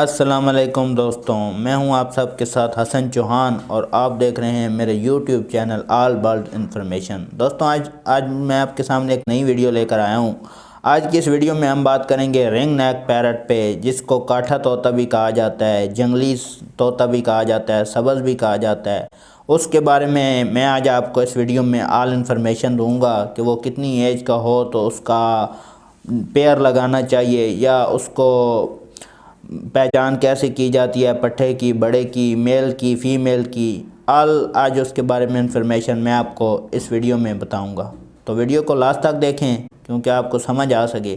अस्सलाम वालेकुम दोस्तों, मैं हूं आप सबके साथ हसन चौहान और आप देख रहे हैं मेरे YouTube channel all world information. दोस्तों आज मैं आपके सामने एक नई वीडियो लेकर आया हूं। आज की इस वीडियो में हम बात करेंगे रिंग नेक पैरट पे, जिसको काठा तोता भी कहा जाता है, जंगली तोता भी कहा जाता है, सब्ज़ भी कहा जाता है। उसके बारे में मैं आज आपको इस वीडियो में ऑल इन्फॉर्मेशन दूंगा कि वो कितनी एज का हो तो उसका पेयर लगाना चाहिए या उसको पहचान कैसे की जाती है, पट्ठे की, बड़े की, मेल की, फ़ीमेल की। आज उसके बारे में इंफॉर्मेशन मैं आपको इस वीडियो में बताऊंगा, तो वीडियो को लास्ट तक देखें क्योंकि आपको समझ आ सके।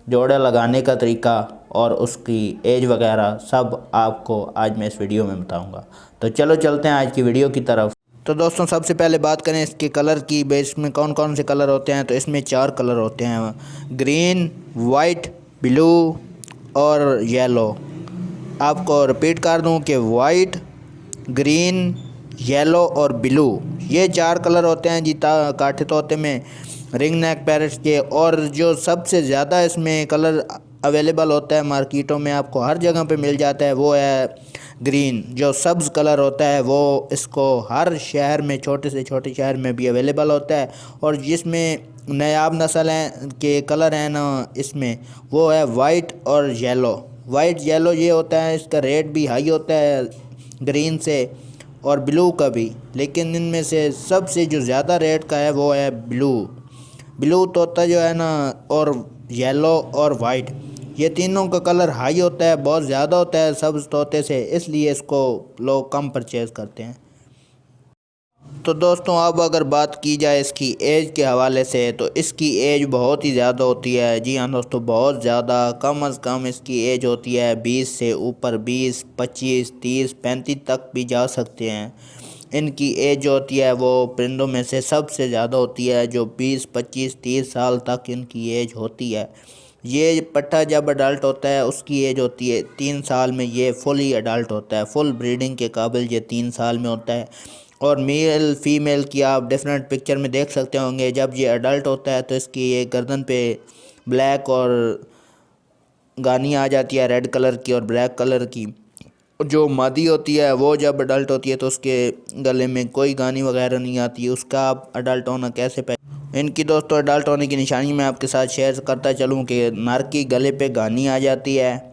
जोड़ा लगाने का तरीका और उसकी एज वगैरह सब आपको आज मैं इस वीडियो में बताऊंगा। तो चलो चलते हैं आज की वीडियो की तरफ। तो दोस्तों सबसे पहले बात करें इसके कलर की। बेस में कौन कौन से कलर होते हैं, तो इसमें 4 कलर होते हैं: ग्रीन, वाइट, ब्लू और येलो। आपको रिपीट कर दूं कि वाइट, ग्रीन, येलो और ब्लू, ये 4 कलर होते हैं जी काठे तोते में, रिंग नेक पैरट्स के। और जो सबसे ज़्यादा इसमें कलर अवेलेबल होता है मार्केटों में, आपको हर जगह पे मिल जाता है, वो है ग्रीन। जो सब्ज़ कलर होता है वो इसको हर शहर में, छोटे से छोटे शहर में भी अवेलेबल होता है। और जिसमें नायाब नस्ल हैं के कलर हैं ना इसमें, वो है वाइट और येलो। वाइट येलो ये होता है, इसका रेट भी हाई होता है ग्रीन से और ब्लू का भी, लेकिन इनमें से सबसे जो ज़्यादा रेट का है वो है ब्लू तोता जो है ना, और येलो और वाइट, ये तीनों का कलर हाई होता है, बहुत ज़्यादा होता है सब्ज़ तोते से, इसलिए इसको लोग कम परचेज़ करते हैं। तो दोस्तों अब अगर बात की जाए इसकी एज के हवाले से, तो इसकी एज बहुत ही ज़्यादा होती है। जी हाँ दोस्तों, बहुत ज़्यादा। कम अज़ कम इसकी एज होती है 20 से ऊपर, 20, 25, 30, 35 तक भी जा सकते हैं। इनकी एज जो होती है वो परिंदों में से सबसे ज़्यादा होती है, जो 20, 25, 30 साल तक इनकी एज होती है। ये पट्ठा जब अडल्ट होता है उसकी एज होती है 3 साल में, ये फुली अडल्ट होता है, फुल ब्रीडिंग के काबिल ये 3 साल में होता है। और मेल फीमेल की आप डिफरेंट पिक्चर में देख सकते होंगे। जब ये अडल्ट होता है तो इसकी ये गर्दन पे ब्लैक और गानी आ जाती है, रेड कलर की और ब्लैक कलर की। जो मादी होती है वो जब अडल्ट होती है तो उसके गले में कोई गानी वगैरह नहीं आती। उसका आप अडल्ट होना कैसे इनकी दोस्तों अडल्ट होने की निशानी मैं आपके साथ शेयर करता चलूँ कि नर की गले पे गानी आ जाती है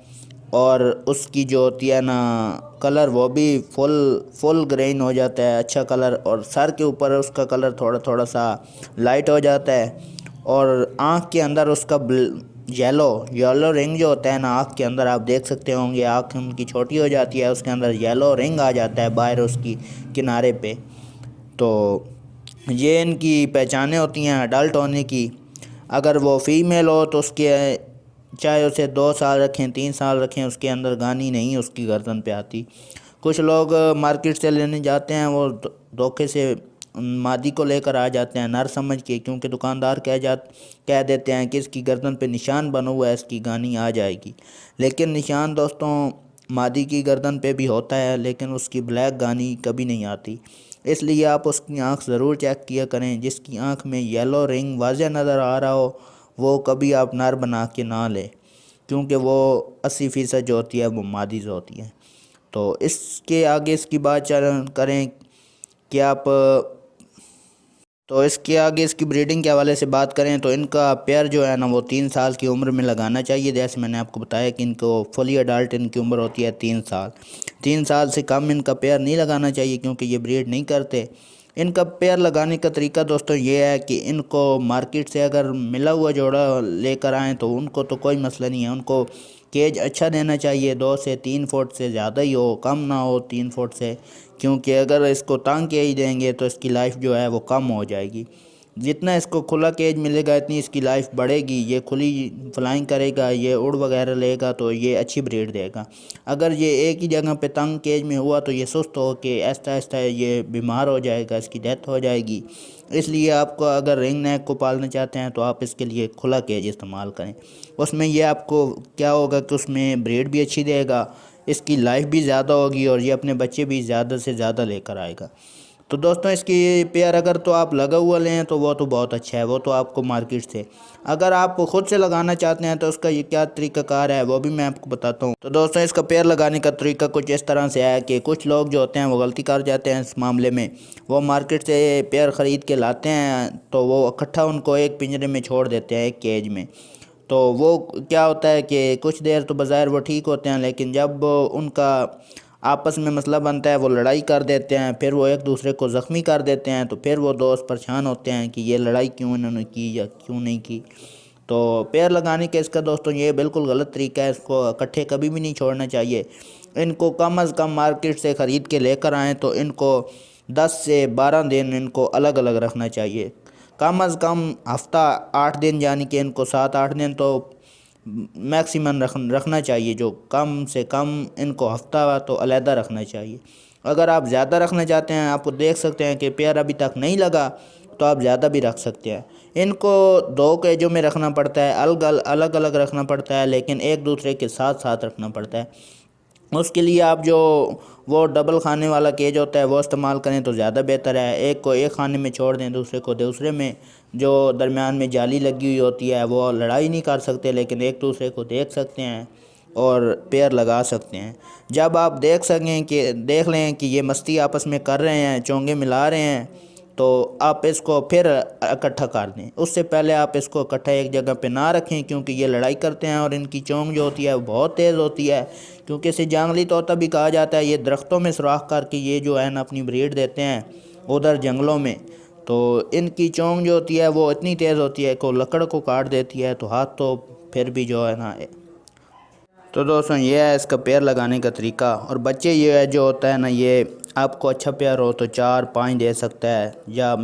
और उसकी जो होती है ना कलर, वो भी फुल ग्रीन हो जाता है, अच्छा कलर। और सर के ऊपर उसका कलर थोड़ा थोड़ा सा लाइट हो जाता है। और आँख के अंदर उसका येलो रिंग जो होता है ना आँख के अंदर, आप देख सकते होंगे आँख उनकी छोटी हो जाती है, उसके अंदर येलो रिंग आ जाता है बाहर उसकी किनारे पे। तो ये इनकी पहचानें होती हैं अडल्ट होने की। अगर वो फीमेल हो तो उसके चाहे उसे 2 साल रखें, 3 साल रखें, उसके अंदर गानी नहीं उसकी गर्दन पे आती। कुछ लोग मार्केट से लेने जाते हैं, वो धोखे से मादी को लेकर आ जाते हैं नर समझ के, क्योंकि दुकानदार कह देते हैं कि इसकी गर्दन पे निशान बना हुआ है, इसकी गानी आ जाएगी। लेकिन निशान दोस्तों मादी की गर्दन पे भी होता है, लेकिन उसकी ब्लैक गानी कभी नहीं आती। इसलिए आप उसकी आंख ज़रूर चेक किया करें। जिसकी आंख में येलो रिंग वाज़ेह नज़र आ रहा हो वो कभी आप नर बना के ना लें, क्योंकि वो 80% जो होती है वो मादी जो होती है। तो इसके आगे इसकी बात करें कि आप तो इसके आगे इसकी ब्रीडिंग के हवाले से बात करें तो इनका पेयर जो है ना वो 3 साल की उम्र में लगाना चाहिए। जैसे मैंने आपको बताया कि इनको फुली अडल्ट इनकी उम्र होती है 3 साल। 3 साल से कम इनका पेयर नहीं लगाना चाहिए, क्योंकि ये ब्रीड नहीं करते। इनका पेयर लगाने का तरीका दोस्तों ये है कि इनको मार्केट से अगर मिला हुआ जोड़ा लेकर आएँ तो उनको तो कोई मसला नहीं है। उनको केज अच्छा देना चाहिए, 2 से 3 फुट से ज़्यादा ही हो, कम ना हो 3 फुट से, क्योंकि अगर इसको तंग केज देंगे तो इसकी लाइफ जो है वो कम हो जाएगी। जितना इसको खुला केज मिलेगा इतनी इसकी लाइफ बढ़ेगी। ये खुली फ्लाइंग करेगा, ये उड़ वगैरह लेगा तो ये अच्छी ब्रीड देगा। अगर ये एक ही जगह पे तंग केज में हुआ तो ये सुस्त हो के आहिस्ता आहिस्ता ये बीमार हो जाएगा, इसकी डेथ हो जाएगी। इसलिए आपको अगर रिंग नेक को पालना चाहते हैं तो आप इसके लिए खुला केज इस्तेमाल करें। उसमें ये आपको क्या होगा कि उसमें ब्रीड भी अच्छी देगा, इसकी लाइफ भी ज़्यादा होगी और ये अपने बच्चे भी ज़्यादा से ज़्यादा लेकर आएगा। तो दोस्तों इसकी पेयर अगर तो आप लगा हुआ लें तो वो तो बहुत अच्छा है, वो तो आपको मार्केट से। अगर आप खुद से लगाना चाहते हैं तो उसका ये क्या तरीक़ाकार है वो भी मैं आपको बताता हूँ। तो दोस्तों इसका पेयर लगाने का तरीका कुछ इस तरह से है कि कुछ लोग जो होते हैं वो गलती कर जाते हैं इस मामले में। वो मार्केट से पेयर ख़रीद के लाते हैं तो वो इकट्ठा उनको एक पिंजरे में छोड़ देते हैं, एक केज में। तो वो क्या होता है कि कुछ देर तो बज़ाहिर वो ठीक होते हैं, लेकिन जब उनका आपस में मसला बनता है वो लड़ाई कर देते हैं, फिर वो एक दूसरे को ज़ख्मी कर देते हैं। तो फिर वो दोस्त परेशान होते हैं कि ये लड़ाई क्यों इन्होंने की या क्यों नहीं की। तो पेड़ लगाने के इसका दोस्तों ये बिल्कुल गलत तरीका है, इसको इकट्ठे कभी भी नहीं छोड़ना चाहिए। इनको कम अज़ कम मार्केट से ख़रीद के लेकर आएँ तो इनको 10 से 12 दिन इनको अलग अलग रखना चाहिए। कम अज़ कम हफ़्ता 8 दिन, यानी कि इनको 7-8 दिन तो मैक्सिमम रखना चाहिए। जो कम से कम इनको हफ़्ता तो अलहदा रखना चाहिए। अगर आप ज़्यादा रखना चाहते हैं, आपको देख सकते हैं कि पेयर अभी तक नहीं लगा, तो आप ज़्यादा भी रख सकते हैं। इनको 2 केजों में रखना पड़ता है, अलग अलग रखना पड़ता है, लेकिन एक दूसरे के साथ साथ रखना पड़ता है। उसके लिए आप जो वो डबल खाने वाला केज होता है वो इस्तेमाल करें तो ज़्यादा बेहतर है। एक को एक खाने में छोड़ दें, दूसरे को दूसरे में। जो दरमियान में जाली लगी हुई होती है वो लड़ाई नहीं कर सकते, लेकिन एक दूसरे को देख सकते हैं और पेयर लगा सकते हैं। जब आप देख लें कि ये मस्ती आपस में कर रहे हैं, चोंगे मिला रहे हैं, तो आप इसको फिर इकट्ठा कर दें। उससे पहले आप इसको इकट्ठा एक जगह पे ना रखें, क्योंकि ये लड़ाई करते हैं और इनकी चोंच जो होती है वो बहुत तेज़ होती है। क्योंकि इसे जंगली तोता भी कहा जाता है। ये दरख्तों में सुराख करके ये जो है ना अपनी ब्रीड देते हैं उधर जंगलों में। तो इनकी चोंच जो होती है वो इतनी तेज़ होती है कि लकड़ को काट देती है, तो हाथ तो फिर भी जो है ना। तो दोस्तों ये है इसका पेयर लगाने का तरीका। और बच्चे ये है जो होता है ना, ये आपको अच्छा पेयर हो तो 4-5 दे सकता है, या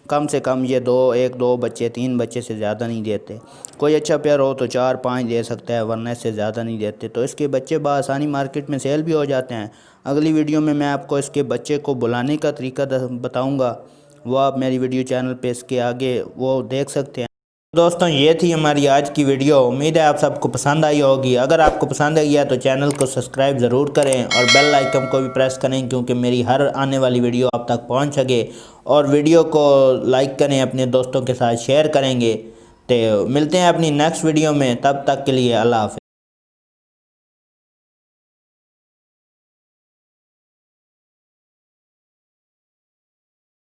कम से कम ये 1-2 बच्चे, 3 बच्चे से ज़्यादा नहीं देते। कोई अच्छा पेयर हो तो 4-5 दे सकता है, वरना इससे ज़्यादा नहीं देते। तो इसके बच्चे बआसानी मार्केट में सेल भी हो जाते हैं। अगली वीडियो में मैं आपको इसके बच्चे को बुलाने का तरीका बताऊँगा, वो आप मेरी वीडियो चैनल पर इसके आगे वो देख सकते हैं। दोस्तों ये थी हमारी आज की वीडियो। उम्मीद है आप सबको पसंद आई होगी। अगर आपको पसंद आई है तो चैनल को सब्सक्राइब ज़रूर करें और बेल आइकन को भी प्रेस करें, क्योंकि मेरी हर आने वाली वीडियो आप तक पहुंच सके। और वीडियो को लाइक करें, अपने दोस्तों के साथ शेयर करेंगे। तो मिलते हैं अपनी नेक्स्ट वीडियो में, तब तक के लिए अल्लाह हाफ़िज़।